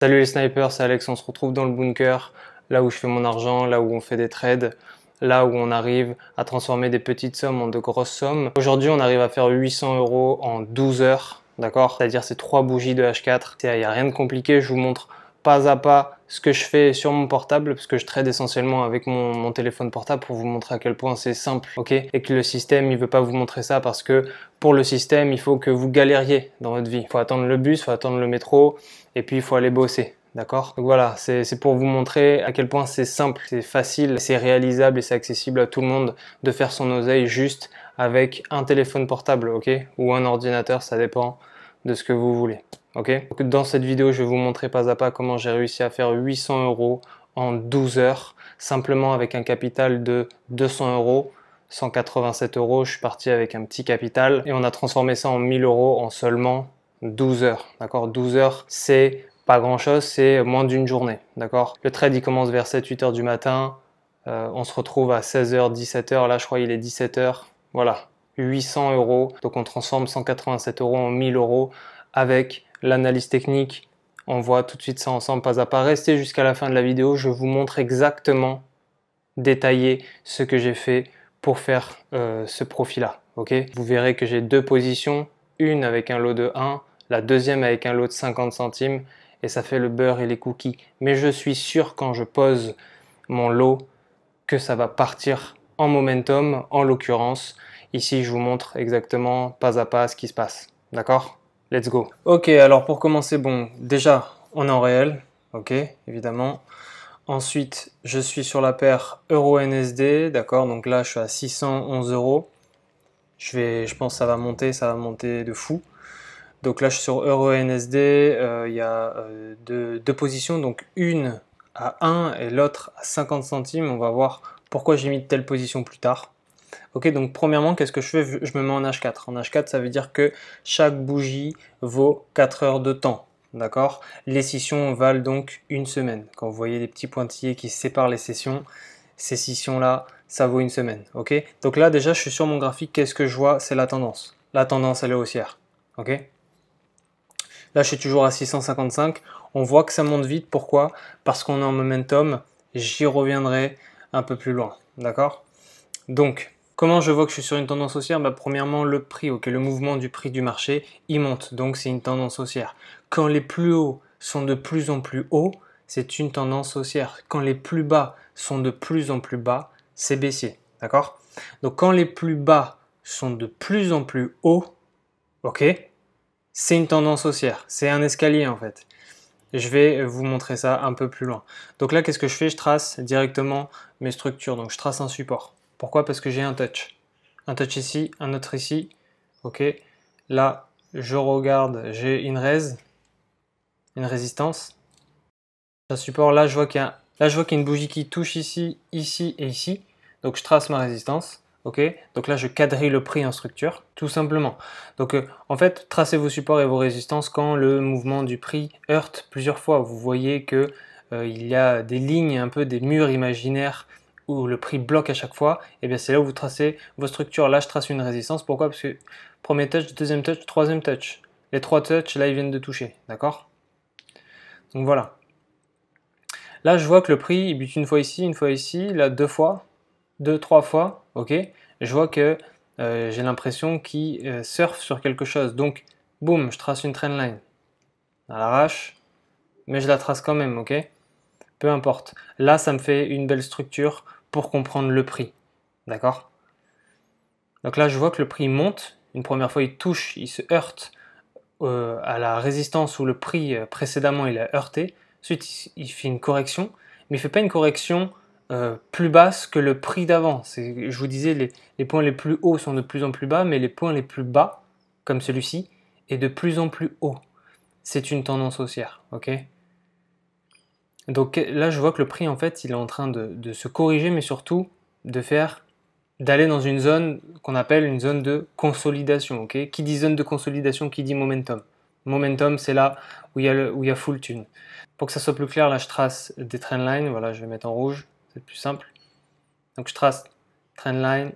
Salut les snipers, c'est Alex, on se retrouve dans le bunker, là où je fais mon argent, là où on fait des trades, là où on arrive à transformer des petites sommes en de grosses sommes. Aujourd'hui, on arrive à faire 800 € en 12 heures, d'accord? C'est-à-dire c'est 3 bougies de H4. Il n'y a rien de compliqué, je vous montre pas à pas ce que je fais sur mon portable, parce que je trade essentiellement avec mon téléphone portable pour vous montrer à quel point c'est simple, ok? Et que le système, il veut pas vous montrer ça parce que pour le système, il faut que vous galériez dans votre vie. Il faut attendre le bus, il faut attendre le métro, et puis il faut aller bosser. D'accord? Donc voilà, c'est pour vous montrer à quel point c'est simple, c'est facile, c'est réalisable et c'est accessible à tout le monde de faire son oseille juste avec un téléphone portable, ok? Ou un ordinateur, ça dépend de ce que vous voulez. Ok? Donc dans cette vidéo, je vais vous montrer pas à pas comment j'ai réussi à faire 800 € en 12 heures, simplement avec un capital de 200 €. 187 €, je suis parti avec un petit capital et on a transformé ça en 1000 € en seulement 12 heures. D'accord? 12 heures, c'est pas grand chose, c'est moins d'une journée. D'accord? Le trade il commence vers 7-8 heures du matin, on se retrouve à 16 h, 17 h, là je crois il est 17 h. Voilà, 800 €. Donc on transforme 187 € en 1000 € avec l'analyse technique. On voit tout de suite ça ensemble pas à pas. Restez jusqu'à la fin de la vidéo, je vous montre exactement détaillé ce que j'ai fait pour faire ce profit-là. Okay, vous verrez que j'ai deux positions, une avec un lot de 1, la deuxième avec un lot de 50 centimes et ça fait le beurre et les cookies. Mais je suis sûr quand je pose mon lot que ça va partir en momentum, en l'occurrence. Ici, je vous montre exactement pas à pas ce qui se passe. D'accord? Let's go. Ok, alors pour commencer, bon, déjà, on est en réel. Ok, évidemment. Ensuite, je suis sur la paire Euro-NSD. D'accord, donc là, je suis à 611 €. Je pense que ça va monter de fou. Donc là, je suis sur Euro-NSD. Il y a deux positions, donc une à 1 et l'autre à 50 centimes. On va voir pourquoi j'ai mis de telle position plus tard. Ok, donc premièrement, qu'est-ce que je fais? Je me mets en H4. En H4, ça veut dire que chaque bougie vaut 4 heures de temps. D'accord? Les sessions valent donc une semaine. Quand vous voyez des petits pointillés qui séparent les sessions, ces sessions-là, ça vaut une semaine. Ok? Donc là, déjà, je suis sur mon graphique. Qu'est-ce que je vois? C'est la tendance. La tendance, elle est haussière. Ok? Là, je suis toujours à 655. On voit que ça monte vite. Pourquoi? Parce qu'on est en momentum. J'y reviendrai un peu plus loin. D'accord? Donc, comment je vois que je suis sur une tendance haussière? Premièrement, le prix, ok, le mouvement du prix du marché, il monte. Donc, c'est une tendance haussière. Quand les plus hauts sont de plus en plus hauts, c'est une tendance haussière. Quand les plus bas sont de plus en plus bas, c'est baissier. D'accord? Donc, quand les plus bas sont de plus en plus hauts, ok, c'est une tendance haussière. C'est un escalier en fait. Je vais vous montrer ça un peu plus loin. Donc là, qu'est-ce que je fais? Je trace directement mes structures. Donc je trace un support. Pourquoi? Parce que j'ai un touch. Un touch ici, un autre ici. Ok. Là, je regarde, j'ai une résistance. Un support, là, je vois qu'il y a, une bougie qui touche ici, ici et ici. Donc je trace ma résistance. Ok, donc là je quadrille le prix en structure, tout simplement. Donc en fait, tracez vos supports et vos résistances quand le mouvement du prix heurte plusieurs fois. Vous voyez que il y a des lignes, un peu des murs imaginaires où le prix bloque à chaque fois. Et bien c'est là où vous tracez vos structures. Là je trace une résistance. Pourquoi? Parce que premier touch, deuxième touch, troisième touch. Les trois touchs, là ils viennent de toucher, d'accord? Donc voilà. Là je vois que le prix il bute une fois ici, là deux fois. Deux, trois fois, ok, je vois que j'ai l'impression qu'il surfe sur quelque chose. Donc, boum, je trace une trendline à l'arrache, mais je la trace quand même, ok. Peu importe. Là, ça me fait une belle structure pour comprendre le prix, d'accord. Donc là, je vois que le prix monte. Une première fois, il touche, il se heurte à la résistance où le prix précédemment il a heurté. Ensuite, il fait une correction, mais il ne fait pas une correction plus basse que le prix d'avant. Je vous disais, les points les plus hauts sont de plus en plus bas, mais les points les plus bas, comme celui-ci, est de plus en plus haut. C'est une tendance haussière, ok? Donc là, je vois que le prix, en fait, il est en train de se corriger, mais surtout d'aller dans une zone qu'on appelle une zone de consolidation. Ok, qui dit zone de consolidation, qui dit momentum. Momentum, c'est là où il y a full tune. Pour que ça soit plus clair, là je trace des trendlines. Voilà, je vais mettre en rouge, c'est plus simple. Donc je trace trendline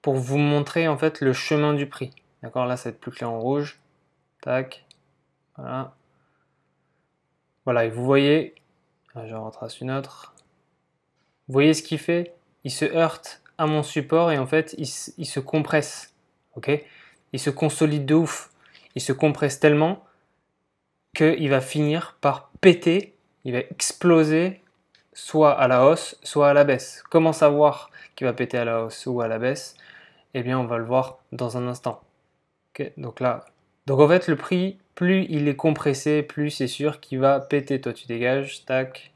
pour vous montrer en fait le chemin du prix. D'accord, là ça va être plus clair en rouge. Tac, voilà. Voilà, et vous voyez, je retrace une autre. Vous voyez ce qu'il fait? Il se heurte à mon support et en fait, il se compresse. Ok? Il se consolide de ouf. Il se compresse tellement qu'il va finir par péter, il va exploser soit à la hausse, soit à la baisse. Comment savoir qu'il va péter à la hausse ou à la baisse? Eh bien, on va le voir dans un instant. Okay, donc là, donc en fait, le prix, plus il est compressé, plus c'est sûr qu'il va péter. Toi, tu dégages, tac,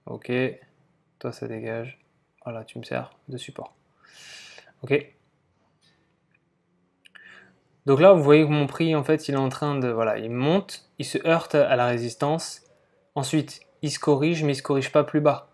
ok, toi, ça dégage. Voilà, tu me sers de support. Ok. Donc là, vous voyez que mon prix, en fait, il est en train de, voilà, il monte, il se heurte à la résistance. Ensuite, il se corrige, mais il se corrige pas plus bas.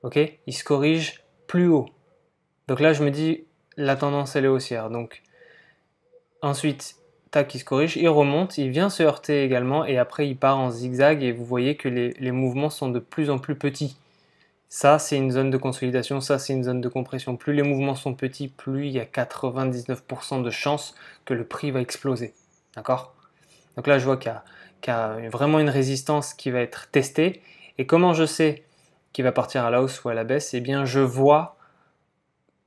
Ok? Il se corrige plus haut. Donc là, je me dis, la tendance, elle est haussière. Donc, ensuite, tac, il se corrige, il remonte, il vient se heurter également, et après, il part en zigzag, et vous voyez que les mouvements sont de plus en plus petits. Ça, c'est une zone de consolidation, ça, c'est une zone de compression. Plus les mouvements sont petits, plus il y a 99% de chances que le prix va exploser. D'accord? Donc là, je vois qu'il y a vraiment une résistance qui va être testée. Et comment je sais qu'il va partir à la hausse ou à la baisse? Eh bien, je vois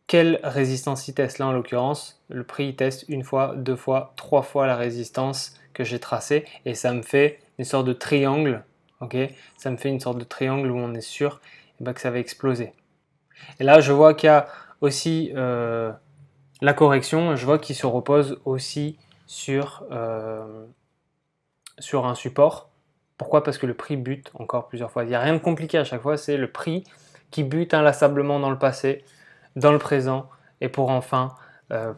quelle résistance il teste. Là, en l'occurrence, le prix il teste une fois, deux fois, trois fois la résistance que j'ai tracée. Et ça me fait une sorte de triangle. Ok, ça me fait une sorte de triangle où on est sûr que ça va exploser. Et là, je vois qu'il y a aussi la correction. Je vois qu'il se repose aussi sur un support. Pourquoi? Parce que le prix bute encore plusieurs fois. Il n'y a rien de compliqué à chaque fois, c'est le prix qui bute inlassablement dans le passé, dans le présent, et pour enfin,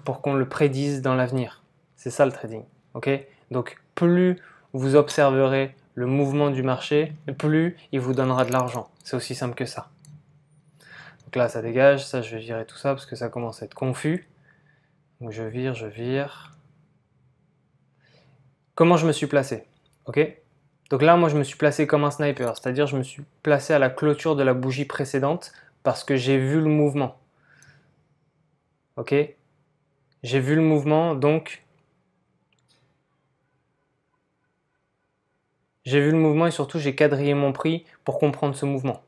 pour qu'on le prédise dans l'avenir. C'est ça le trading. Ok? Donc plus vous observerez le mouvement du marché, plus il vous donnera de l'argent. C'est aussi simple que ça. Donc là, ça dégage, ça je vais virer tout ça parce que ça commence à être confus. Donc je vire, je vire. Comment je me suis placé? Ok? Donc là, moi, je me suis placé comme un sniper, c'est-à-dire je me suis placé à la clôture de la bougie précédente parce que j'ai vu le mouvement. Ok? J'ai vu le mouvement, donc j'ai vu le mouvement et surtout j'ai quadrillé mon prix pour comprendre ce mouvement.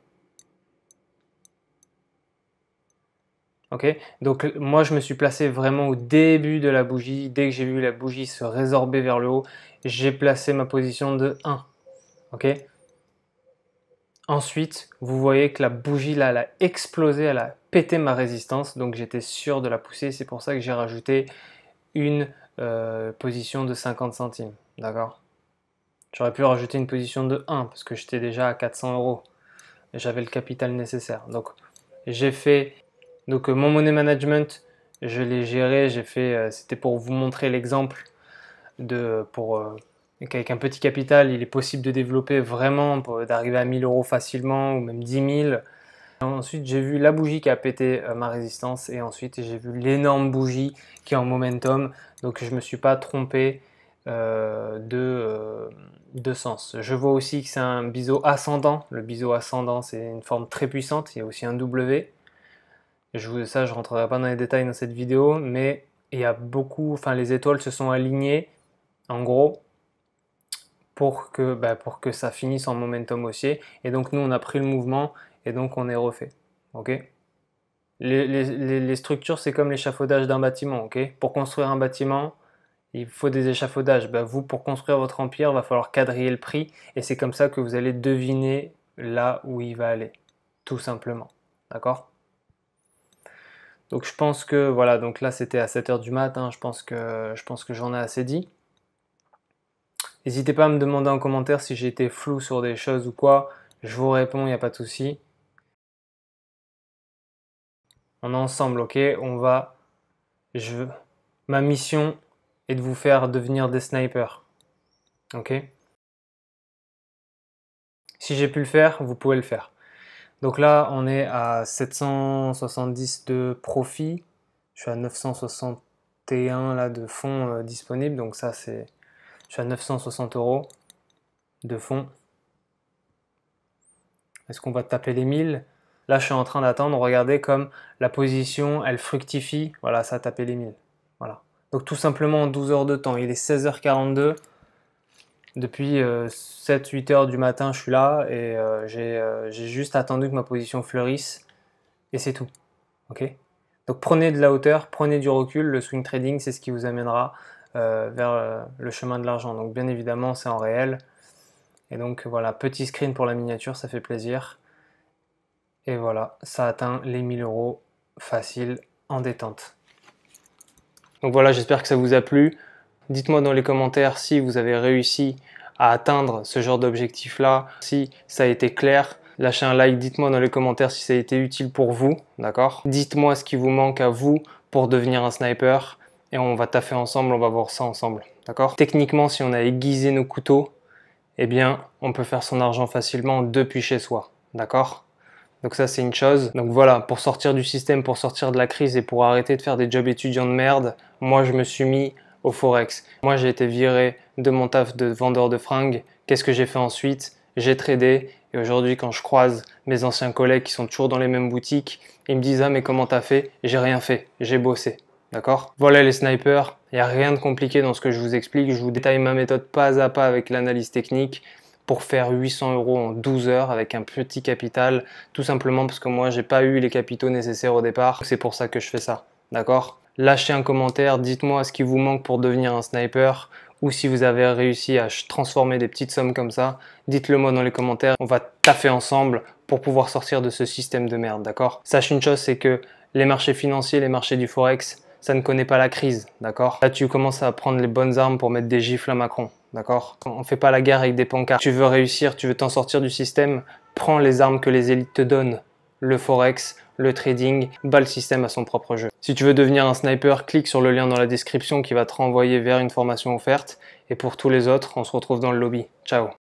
Ok? Donc moi, je me suis placé vraiment au début de la bougie. Dès que j'ai vu la bougie se résorber vers le haut, j'ai placé ma position de 1. Ok? Ensuite, vous voyez que la bougie là, elle a explosé, elle a pété ma résistance, donc j'étais sûr de la pousser. C'est pour ça que j'ai rajouté une position de 50 centimes. D'accord? J'aurais pu rajouter une position de 1 parce que j'étais déjà à 400 euros. J'avais le capital nécessaire. Donc, j'ai fait mon money management, je l'ai géré. J'ai fait, c'était pour vous montrer l'exemple qu'avec un petit capital, il est possible de développer vraiment, d'arriver à 1000 euros facilement ou même 10 000. Ensuite, j'ai vu la bougie qui a pété ma résistance et ensuite j'ai vu l'énorme bougie qui est en momentum. Donc je ne me suis pas trompé de sens. Je vois aussi que c'est un biseau ascendant. Le biseau ascendant, c'est une forme très puissante. Il y a aussi un W. Ça, je ne rentrerai pas dans les détails dans cette vidéo, mais il y a beaucoup, enfin les étoiles se sont alignées en gros pour que ça finisse en momentum haussier. Et donc nous, on a pris le mouvement et donc on est refait. Ok? Les structures, c'est comme l'échafaudage d'un bâtiment. Ok? Pour construire un bâtiment, il faut des échafaudages. Ben, vous, pour construire votre empire, il va falloir quadriller le prix et c'est comme ça que vous allez deviner là où il va aller. Tout simplement. D'accord? Donc je pense que voilà, donc là c'était à 7 h du matin, je pense que j'en ai assez dit. N'hésitez pas à me demander en commentaire si j'ai été flou sur des choses ou quoi. Je vous réponds, il n'y a pas de souci. On est ensemble, ok? Ma mission est de vous faire devenir des snipers. Ok? Si j'ai pu le faire, vous pouvez le faire. Donc là, on est à 770 de profit. Je suis à 961 là de fonds disponibles. Donc ça, je suis à 960 euros de fonds. Est-ce qu'on va taper les 1000? Là, je suis en train d'attendre. Regardez comme la position, elle fructifie. Voilà, ça a tapé les 1000. Voilà. Donc tout simplement en 12 heures de temps. Il est 16h42. Depuis 7-8 heures du matin, je suis là et j'ai juste attendu que ma position fleurisse et c'est tout. Ok? Donc prenez de la hauteur, prenez du recul. Le swing trading, c'est ce qui vous amènera vers le chemin de l'argent. Donc bien évidemment, c'est en réel. Et donc voilà, petit screen pour la miniature, ça fait plaisir. Et voilà, ça atteint les 1000 euros facile en détente. Donc voilà, j'espère que ça vous a plu. Dites-moi dans les commentaires si vous avez réussi à atteindre ce genre d'objectif-là, si ça a été clair. Lâchez un like, dites-moi dans les commentaires si ça a été utile pour vous, d'accord? Dites-moi ce qui vous manque à vous pour devenir un sniper et on va taffer ensemble, on va voir ça ensemble, d'accord? Techniquement, si on a aiguisé nos couteaux, eh bien, on peut faire son argent facilement depuis chez soi, d'accord? Donc ça, c'est une chose. Donc voilà, pour sortir du système, pour sortir de la crise et pour arrêter de faire des jobs étudiants de merde, moi, je me suis mis au Forex. Moi, j'ai été viré de mon taf de vendeur de fringues. Qu'est-ce que j'ai fait ensuite? J'ai tradé. Et aujourd'hui, quand je croise mes anciens collègues qui sont toujours dans les mêmes boutiques, ils me disent « Ah, mais comment t'as fait ?» J'ai rien fait, j'ai bossé. D'accord? Voilà les snipers, il n'y a rien de compliqué dans ce que je vous explique. Je vous détaille ma méthode pas à pas avec l'analyse technique pour faire 800 euros en 12 heures avec un petit capital, tout simplement parce que moi j'ai pas eu les capitaux nécessaires au départ, c'est pour ça que je fais ça, d'accord? Lâchez un commentaire, dites-moi ce qui vous manque pour devenir un sniper, ou si vous avez réussi à transformer des petites sommes comme ça, dites-le moi dans les commentaires, on va taffer ensemble pour pouvoir sortir de ce système de merde, d'accord? Sache une chose, c'est que les marchés financiers, les marchés du Forex, ça ne connaît pas la crise, d'accord? Là, tu commences à prendre les bonnes armes pour mettre des gifles à Macron, d'accord? On ne fait pas la guerre avec des pancartes. Tu veux réussir, tu veux t'en sortir du système, prends les armes que les élites te donnent. Le Forex, le trading, bat le système à son propre jeu. Si tu veux devenir un sniper, clique sur le lien dans la description qui va te renvoyer vers une formation offerte. Et pour tous les autres, on se retrouve dans le lobby. Ciao!